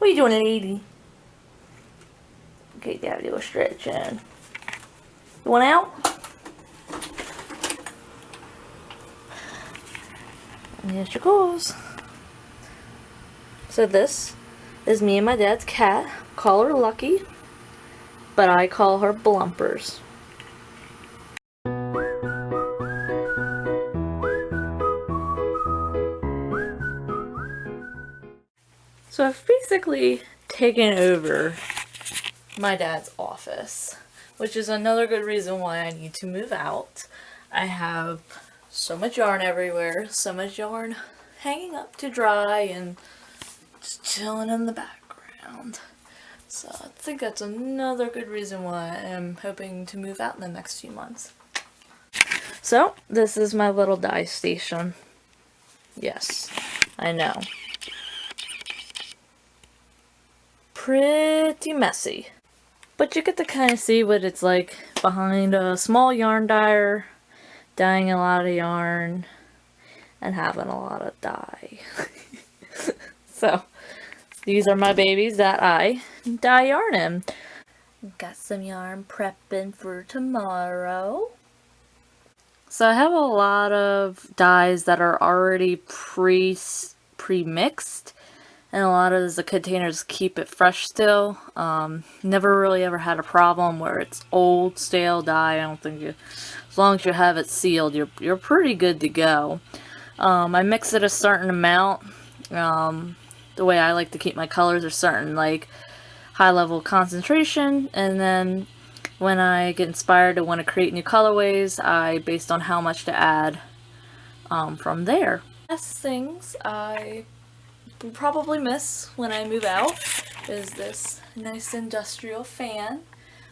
are you doing, lady? Okay, Daddy, we're stretching. You want out? And here she goes. So this is me and my dad's cat. Call her Lucky, but I call her Blumpers. So I've basically taken over my dad's office, which is another good reason why I need to move out. I have so much yarn everywhere, so much yarn hanging up to dry and just chilling in the background. So I think that's another good reason why I'm hoping to move out in the next few months. So this is my little dye station. Yes, I know. Pretty messy, but you get to kind of see what it's like behind a small yarn dyer, dyeing a lot of yarn and having a lot of dye. So these are my babies that I dye yarn in. Got some yarn prepping for tomorrow. So I have a lot of dyes that are already pre-mixed. And a lot of the containers keep it fresh still. Never really ever had a problem where it's old, stale dye. I don't think as long as you have it sealed, you're pretty good to go. I mix it a certain amount. The way I like to keep my colors are certain, like high level concentration, and then when I get inspired to want to create new colorways, I based on how much to add from there. Last things I will probably miss when I move out is this nice industrial fan.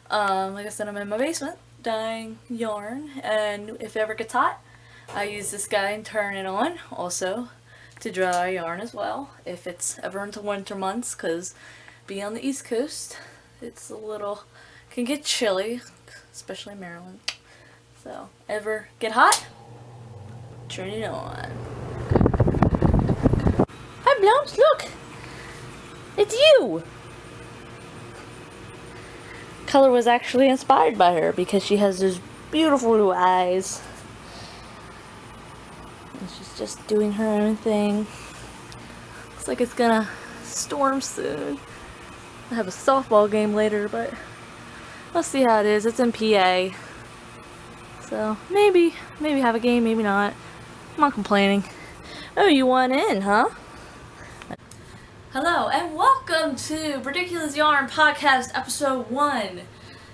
Like I said, I'm in my basement dyeing yarn, and if it ever gets hot, I use this guy and turn it on also to dry yarn as well if it's ever into winter months, because being on the East Coast, it's can get chilly, especially in Maryland. So ever get hot, turn it on. Hi Blumps, look! It's you! Color was actually inspired by her because she has those beautiful blue eyes. And she's just doing her own thing. Looks like it's gonna storm soon. I have a softball game later, but let's see how it is. It's in PA. So maybe have a game, maybe not. I'm not complaining. Oh, you want in, huh? Hello and welcome to Brediculous Yarn Podcast Episode 1.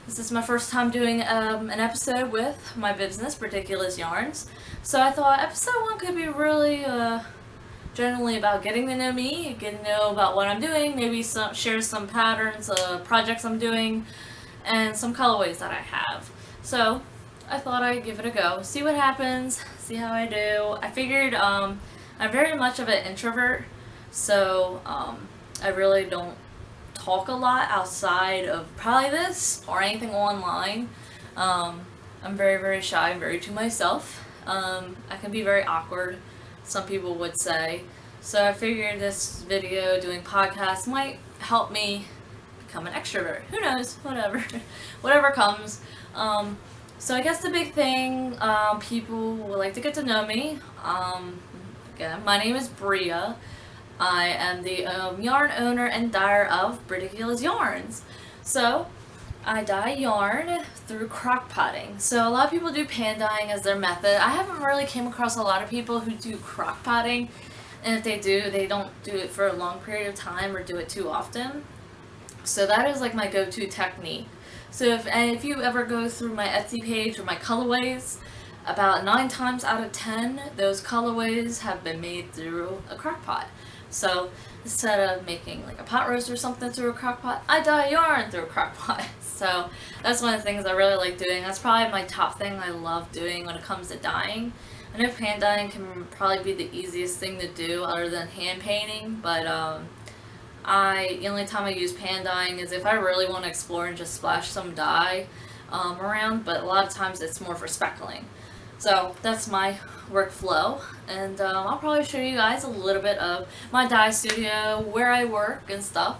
This is my first time doing an episode with my business, Brediculous Yarns. So I thought Episode 1 could be really generally about getting to know me, getting to know about what I'm doing, maybe share some patterns, projects I'm doing, and some colorways that I have. So I thought I'd give it a go, see what happens, see how I do. I figured I'm very much of an introvert. So, I really don't talk a lot outside of probably this or anything online. I'm very, very shy, I'm very to myself. I can be very awkward, some people would say. So I figured this video, doing podcasts, might help me become an extrovert. Who knows? Whatever. Whatever comes. So I guess the big thing, people would like to get to know me. Again, my name is Bria. I am the yarn owner and dyer of Brediculous Yarns. So, I dye yarn through crock potting. So a lot of people do pan dyeing as their method. I haven't really came across a lot of people who do crock potting, and if they do, they don't do it for a long period of time or do it too often. So that is like my go-to technique. So if you ever go through my Etsy page or my colorways, about 9 times out of 10, those colorways have been made through a crock pot. So instead of making like a pot roast or something through a crock pot, I dye yarn through a crock pot. So that's one of the things I really like doing. That's probably my top thing I love doing when it comes to dyeing. I know pan dyeing can probably be the easiest thing to do other than hand painting, but the only time I use pan dyeing is if I really want to explore and just splash some dye around, but a lot of times it's more for speckling. So that's my workflow, and I'll probably show you guys a little bit of my dye studio, where I work and stuff.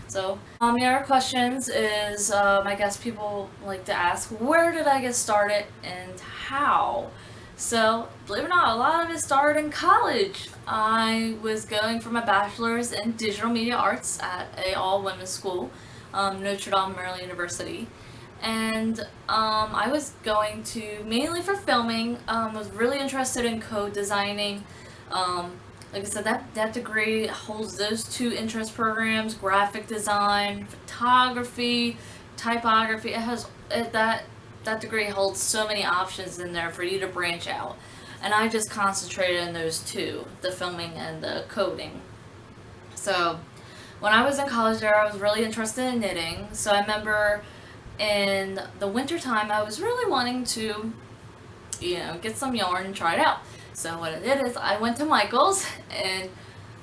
So, the other questions is, I guess people like to ask, where did I get started and how? So, believe it or not, a lot of it started in college. I was going for my bachelor's in digital media arts at a all-women's school, Notre Dame Maryland University. And I was going to mainly for filming. Was really interested in code designing. Like I said, that degree holds those two interest programs: graphic design, photography, typography. That degree holds so many options in there for you to branch out. And I just concentrated in those two, the filming and the coding. So when I was in college there, I was really interested in knitting. So I remember in the winter time I was really wanting to, get some yarn and try it out. So what I did is I went to Michael's, and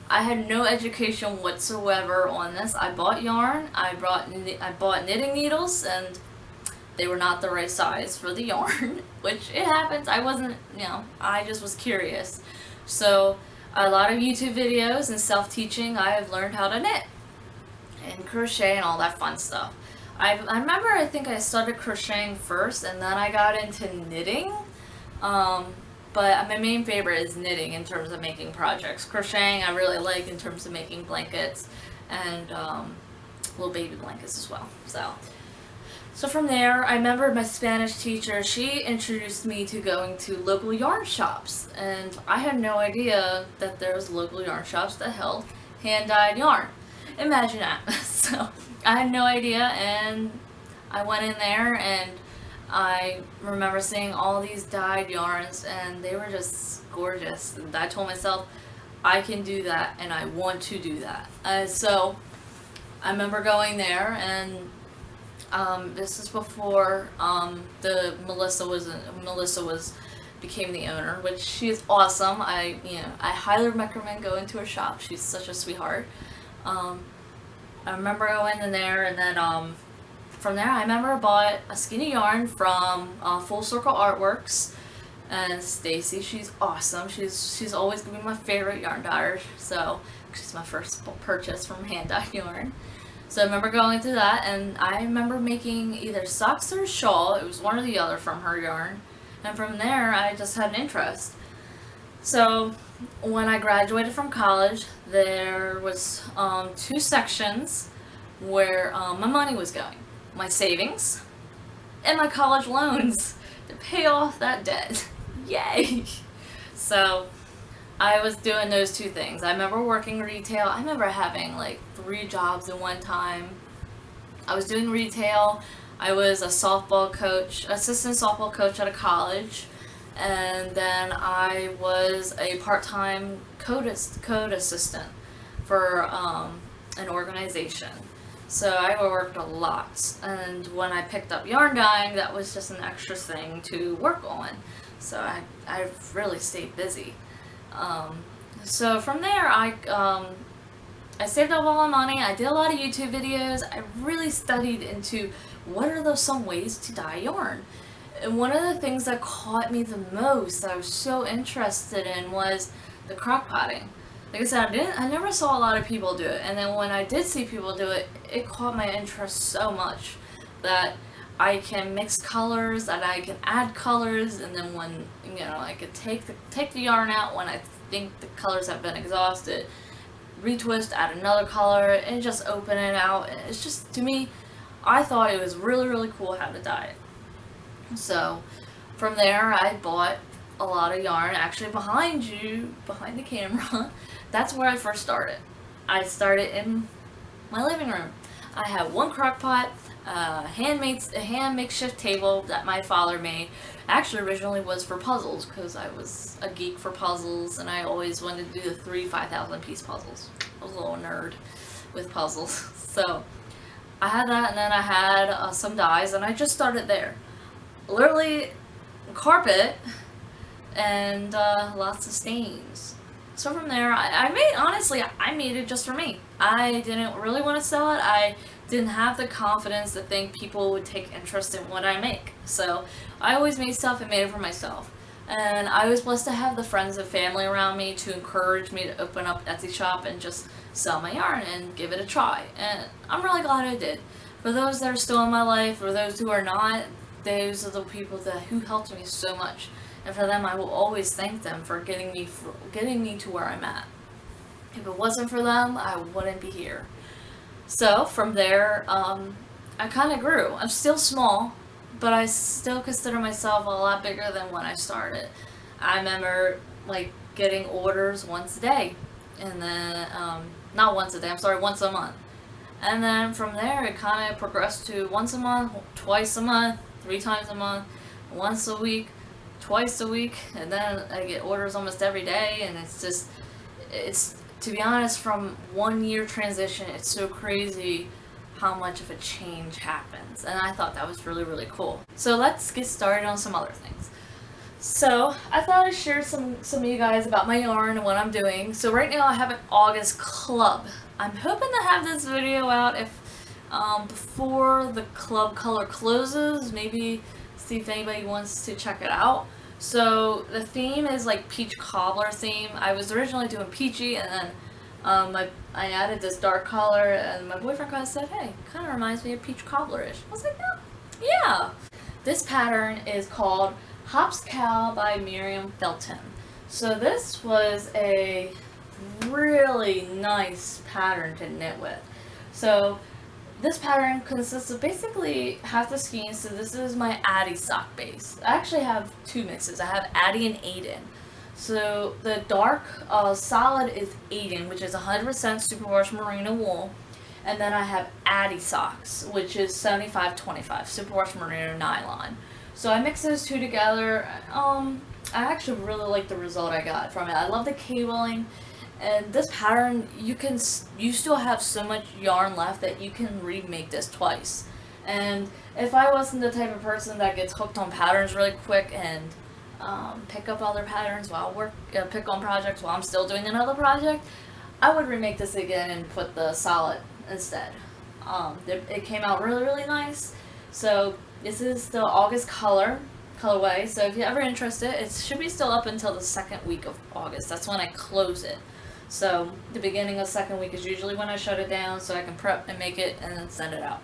I had no education whatsoever on this. I bought yarn, I bought knitting needles, and they were not the right size for the yarn, which it happens. I wasn't, I just was curious. So a lot of YouTube videos and self-teaching, I have learned how to knit and crochet and all that fun stuff. I remember, I think I started crocheting first, and then I got into knitting. But my main favorite is knitting in terms of making projects. Crocheting I really like in terms of making blankets and little baby blankets as well. So from there, I remember my Spanish teacher, she introduced me to going to local yarn shops. And I had no idea that there was local yarn shops that held hand-dyed yarn. Imagine that. So I had no idea, and I went in there, and I remember seeing all these dyed yarns, and they were just gorgeous. And I told myself, I can do that, and I want to do that. So I remember going there, and this is before Melissa became the owner, which she is awesome. I highly recommend going to her shop. She's such a sweetheart. I remember going in there, and then from there I remember I bought a skein of yarn from Full Circle Artworks, and Stacy, she's awesome. She's always gonna be my favorite yarn dyer. So she's my first purchase from hand dyed yarn. So I remember going through that, and I remember making either socks or a shawl. It was one or the other from her yarn. And from there, I just had an interest. So when I graduated from college, there was 2 sections where my money was going. My savings and my college loans to pay off that debt. Yay! So I was doing those 2 things. I remember working retail. I remember having like 3 jobs at one time. I was doing retail. I was a softball coach, assistant softball coach at a college. And then I was a part-time code assistant for an organization. So I worked a lot. And when I picked up yarn dyeing, that was just an extra thing to work on. So I really stayed busy. So from there, I saved up all my money. I did a lot of YouTube videos. I really studied into what are some ways to dye yarn. And one of the things that caught me the most, that I was so interested in, was the crock potting. Like I said, I never saw a lot of people do it, and then when I did see people do it, it caught my interest so much that I can mix colors, that I can add colors, and then when I could take the yarn out when I think the colors have been exhausted, retwist, add another color, and just open it out. And it's just, to me, I thought it was really, really cool how to dye it. So from there, I bought a lot of yarn. Actually, behind the camera, that's where I first started. I started in my living room. I had one crock pot, a hand makeshift table that my father made. Actually, originally was for puzzles, because I was a geek for puzzles, and I always wanted to do the 3 5,000 piece puzzles. I was a little nerd with puzzles. So I had that, and then I had some dyes, and I just started there. Literally carpet and lots of stains. So from there, I made it just for me. I didn't really want to sell it. I didn't have the confidence to think people would take interest in what I make. So I always made stuff and made it for myself. And I was blessed to have the friends and family around me to encourage me to open up Etsy shop and just sell my yarn and give it a try. And I'm really glad I did. For those that are still in my life, or those who are not, those are the people who helped me so much. And for them, I will always thank them for getting me to where I'm at. If it wasn't for them, I wouldn't be here. So from there, I kind of grew. I'm still small, but I still consider myself a lot bigger than when I started. I remember like getting orders once a day, and then not once a day. I'm sorry, once a month. And then from there, it kind of progressed to once a month, twice a month, 3 times a month, once a week, twice a week, and then I get orders almost every day. And it's to be honest, from 1 year transition, it's so crazy how much of a change happens, and I thought that was really, really cool. So let's get started on some other things. So I thought I'd share some of you guys about my yarn and what I'm doing. So right now I have an August club. I'm hoping to have this video out before the club color closes. Maybe see if anybody wants to check it out. So the theme is like peach cobbler theme. I was originally doing peachy, and then I added this dark color, and my boyfriend kind of said, hey, kind of reminds me of peach cobbler-ish. I was like, yeah. This pattern is called Hops Cow by Miriam Felton. So this was a really nice pattern to knit with. So this pattern consists of basically half the skein. So this is my Addy sock base. I actually have 2 mixes. I have Addy and Aiden. So the dark solid is Aiden, which is 100% superwash merino wool. And then I have Addy socks, which is 75-25 superwash merino nylon. So I mix those 2 together. I actually really like the result I got from it. I love the cabling. And this pattern, you still have so much yarn left that you can remake this twice. And if I wasn't the type of person that gets hooked on patterns really quick and pick up other patterns pick on projects while I'm still doing another project, I would remake this again and put the solid instead. It came out really, really nice. So this is the August colorway. So if you're ever interested, it should be still up until the 2nd week of August. That's when I close it. So the beginning of 2nd week is usually when I shut it down, so I can prep and make it and then send it out.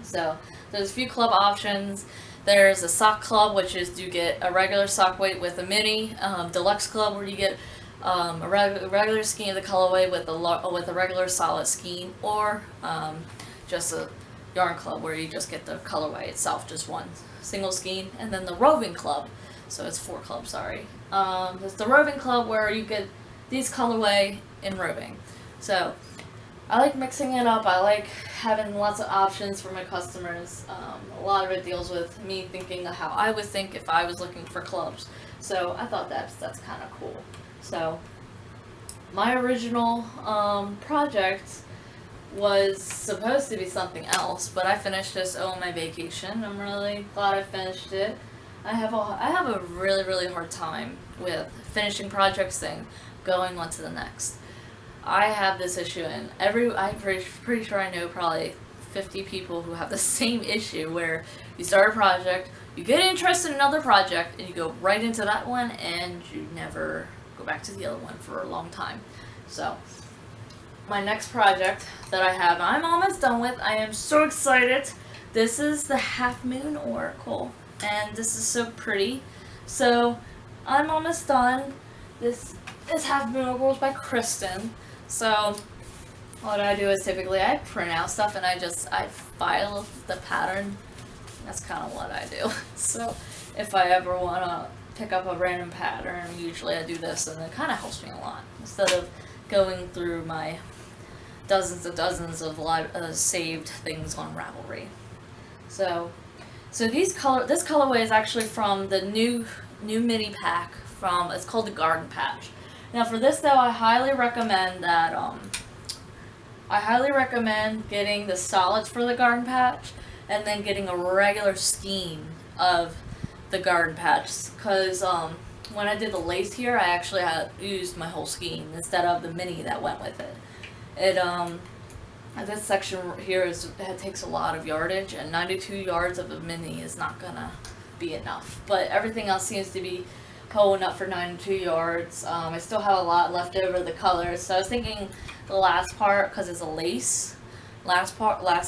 So there's a few club options. There's a sock club, which is you get a regular sock weight with a mini. Deluxe club, where you get a regular skein of the colorway with a regular solid skein, or just a yarn club where you just get the colorway itself, just one single skein. And then the roving club, so it's 4 clubs, sorry. There's the roving club where you get these colorway in roving. So I like mixing it up. I like having lots of options for my customers. A lot of it deals with me thinking of how I would think if I was looking for clubs. So I thought that's kind of cool. So my original project was supposed to be something else, but I finished this on my vacation. I'm really glad I finished it. I have a really, really hard time with finishing projects and going on to the next. I have this issue, and I'm pretty sure I know probably 50 people who have the same issue, where you start a project, you get interested in another project, and you go right into that one, and you never go back to the other one for a long time. So my next project that I have, I'm almost done with. I am so excited. This is the Halfmoon Oracle, and this is so pretty. So I'm almost done. This is Halfmoon Oracle by Kristen. So what I do is typically I print out stuff and I file the pattern. That's kind of what I do. So if I ever want to pick up a random pattern, usually I do this, and it kind of helps me a lot instead of going through my dozens of saved things on Ravelry. So this colorway is actually from the new mini pack it's called the Garden Patch. Now for this though, I highly recommend getting the solids for the Garden Patch, and then getting a regular skein of the Garden Patch, because when I did the lace here, I actually had used my whole skein instead of the mini that went with it. This section here it takes a lot of yardage, and 92 yards of a mini is not gonna be enough. But everything else seems to be pulling up for 92 yards. I still have a lot left over of the colors, so I was thinking the last part, because it's a lace, last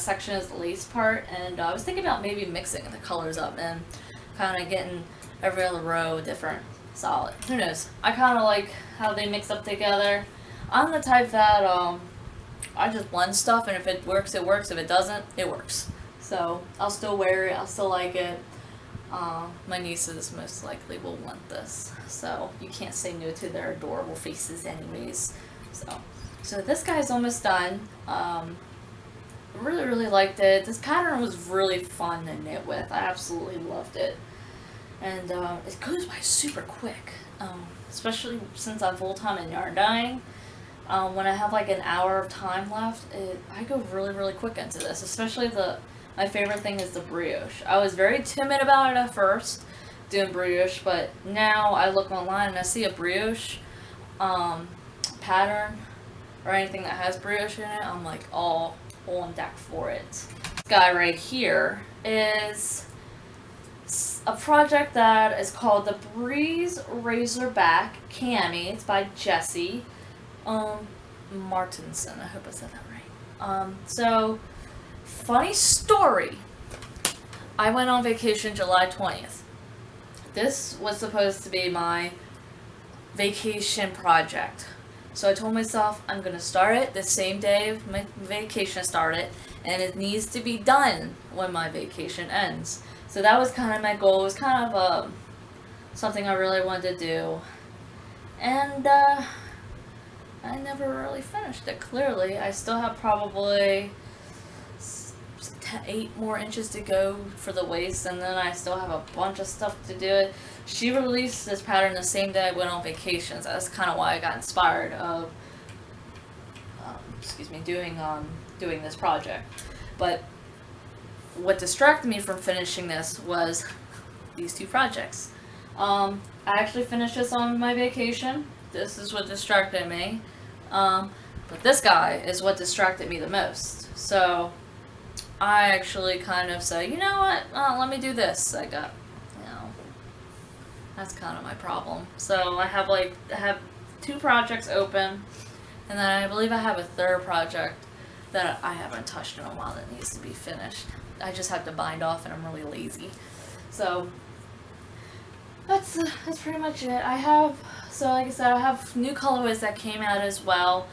section is the lace part, and I was thinking about maybe mixing the colors up and kind of getting every other row different solid. Who knows? I kind of like how they mix up together. I'm the type that I just blend stuff, and if it works, it works. If it doesn't, it works. So I'll still wear it. I'll still like it. My nieces most likely will want this, so you can't say no to their adorable faces anyways. So this guy's almost done. Really liked it. This pattern was really fun to knit with. I absolutely loved it. And it goes by super quick, especially since I'm full-time in yarn dyeing. When I have like an hour of time left, I go really quick into this, especially my favorite thing is the brioche. I was very timid about it at first, doing brioche, but now I look online and I see a brioche pattern or anything that has brioche in it, I'm like all on deck for it. This guy right here is a project that is called the Breeze Razorback Cami. It's by Jessie Martinson. I hope I said that right. So, funny story. I went on vacation July 20th. This was supposed to be my vacation project. So I told myself I'm going to start it the same day my vacation started, and it needs to be done when my vacation ends. So that was kind of my goal. It was kind of something I really wanted to do. And I never really finished it, clearly. I still have probably 8 more inches to go for the waist, and then I still have a bunch of stuff to do. She released this pattern the same day I went on vacation, so that's kind of why I got inspired of doing this project. But what distracted me from finishing this was these 2 projects. I actually finished this on my vacation. This is what distracted me. But this guy is what distracted me the most. So I actually kind of say, you know what, let me do this. That's kind of my problem. So I have 2 projects open, and then I believe I have a 3rd project that I haven't touched in a while that needs to be finished. I just have to bind off, and I'm really lazy. So that's pretty much it. Like I said, I have new colorways that came out as well.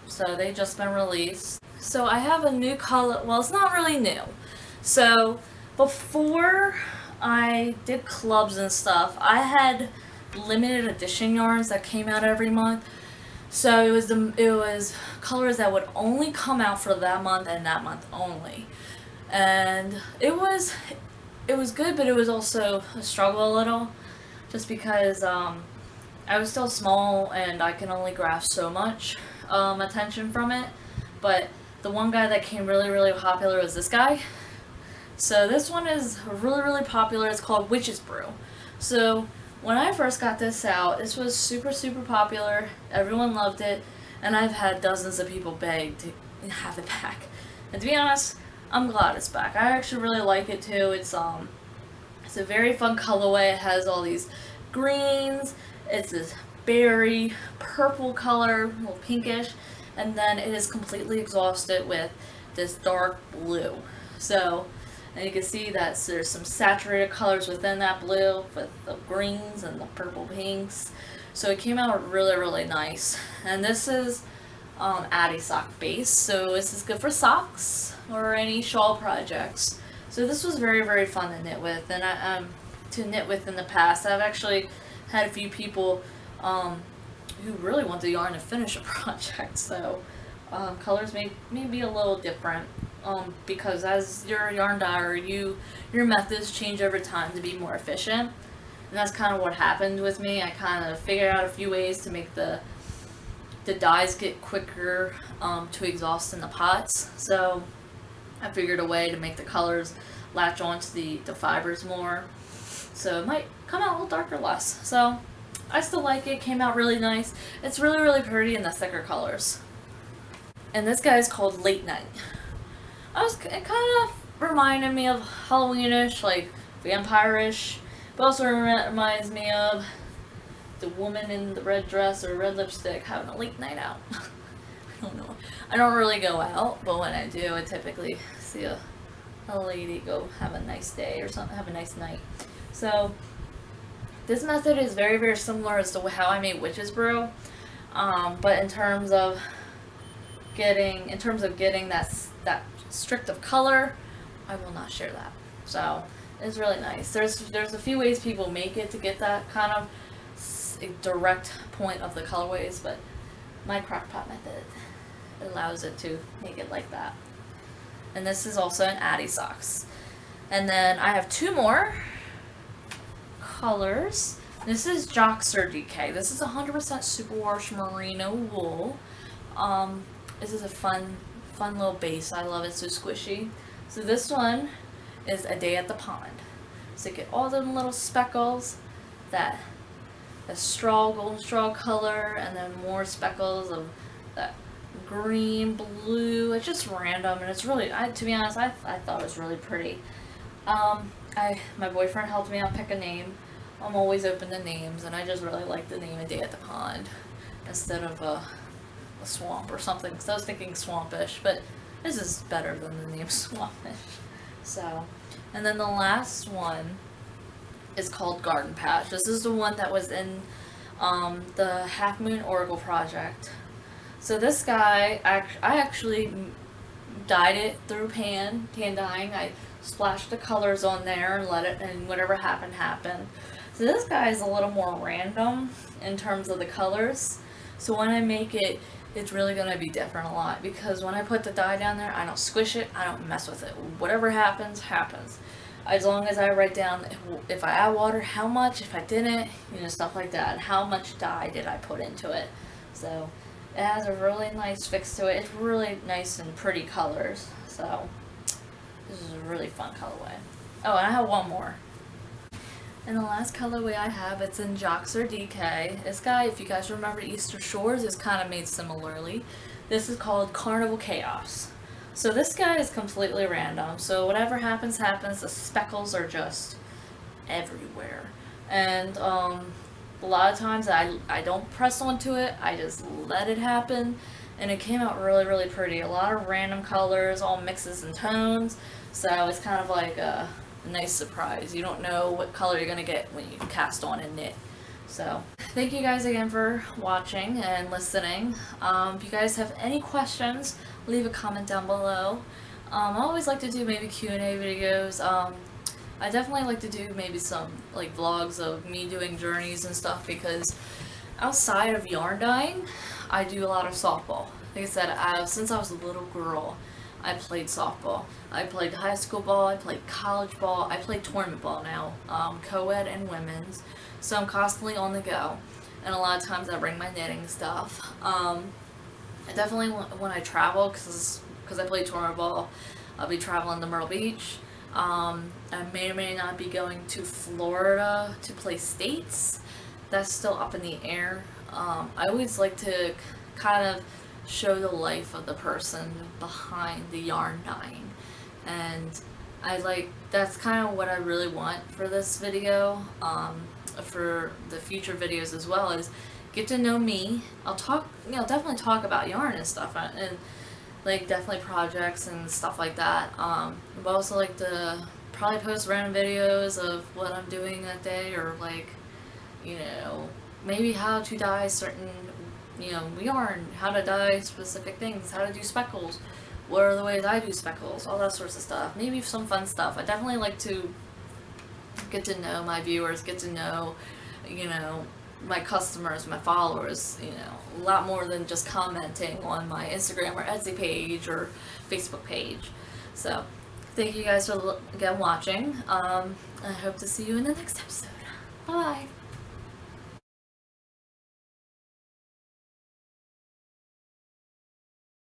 So they just been released. So I have a new color. Well, it's not really new. So before I did clubs and stuff, I had limited edition yarns that came out every month. So it was colors that would only come out for that month and that month only. And it was good, but it was also a struggle a little, just because I was still small and I can only grasp so much attention from it. But the one guy that came really popular was this guy. So this one is really popular. It's called Witch's Brew. So when I first got this out, this was super popular. Everyone loved it, and I've had dozens of people beg to have it back. And to be honest, I'm glad it's back. I actually really like it too. It's a very fun colorway. It has all these greens. It's this berry purple color, a little pinkish, and then it is completely exhausted with this dark blue. So, and you can see that there's some saturated colors within that blue with the greens and the purple pinks. So it came out really nice. And this is Addy sock base, so this is good for socks or any shawl projects. So this was very fun to knit with, and to knit with in the past. I've actually had a few people who really want the yarn to finish a project. So colors may be a little different. Because as you're a yarn dyer, your methods change over time to be more efficient, and that's kind of what happened with me. I kind of figured out a few ways to make the dyes get quicker to exhaust in the pots. So I figured a way to make the colors latch onto the fibers more, so it might come out a little darker less. So I still like it. Came out really nice. It's really pretty in the thicker colors. And this guy is called Late Night. It kind of reminded me of Halloweenish, like vampire-ish, But also reminds me of the woman in the red dress or red lipstick having a late night out. I don't know. I don't really go out, but when I do, I typically see a lady go have a nice day or something, have a nice night. So this method is very, very similar as to how I made Witch's Brew, but in terms of getting that strict of color, I will not share that. So it's really nice. There's a few ways people make it to get that kind of direct point of the colorways, but my crockpot method allows it to make it like that. And this is also an Addy Socks. And then I have two more colors. This is Joxer Dk. This is 100% superwash merino wool. This is a fun little base. I love it, so squishy. So this one is A Day at the Pond. So you get all them little speckles, that golden straw color, and then more speckles of that green, blue. It's just random, and it's really, to be honest, I thought it was really pretty. My boyfriend helped me out pick a name. I'm always open to names, and I just really like the name A Day at the Pond instead of a swamp or something, because I was thinking swampish, but this is better than the name swampish. So, and then the last one is called Garden Patch. This is the one that was in the Halfmoon Oracle project. So this guy, I actually dyed it through hand dyeing. I splashed the colors on there and let it, and whatever happened. So this guy is a little more random in terms of the colors. So when I make it, it's really going to be different a lot, because when I put the dye down there, I don't squish it, I don't mess with it. Whatever happens, happens. As long as I write down if I add water, how much, if I didn't, stuff like that, and how much dye did I put into it. So it has a really nice fix to it. It's really nice and pretty colors. So this is a really fun colorway. Oh, and I have one more. And the last colorway I have, it's in Joxer Dk. This guy, if you guys remember Easter Shores, is kind of made similarly. This is called Carnival Chaos. So this guy is completely random. So whatever happens, happens. The speckles are just everywhere. And a lot of times I don't press onto it. I just let it happen. And it came out really, really pretty. A lot of random colors, all mixes and tones. So it's kind of like a nice surprise. You don't know what color you're going to get when you cast on and knit. So thank you guys again for watching and listening. If you guys have any questions, leave a comment down below. I always like to do maybe Q&A videos. I definitely like to do maybe some like vlogs of me doing journeys and stuff, because outside of yarn dyeing, I do a lot of softball. Like I said, since I was a little girl, I played softball. I played high school ball, I played college ball, I play tournament ball now, co-ed and women's. So I'm constantly on the go, and a lot of times I bring my knitting stuff. I definitely, when I travel, because I play tournament ball, I'll be traveling to Myrtle Beach. I may or may not be going to Florida to play states. That's still up in the air. I always like to kind of show the life of the person behind the yarn dyeing, and that's kind of what I really want for this video, for the future videos as well, is get to know me. I'll talk, definitely talk about yarn and stuff, and like definitely projects and stuff like that. But also like to probably post random videos of what I'm doing that day, or like, maybe how to dye certain yarn, how to dye specific things, how to do speckles, what are the ways I do speckles, all that sorts of stuff. Maybe some fun stuff. I definitely like to get to know my viewers, get to know, my customers, my followers, a lot more than just commenting on my Instagram or Etsy page or Facebook page. So thank you guys for again watching. I hope to see you in the next episode. Bye.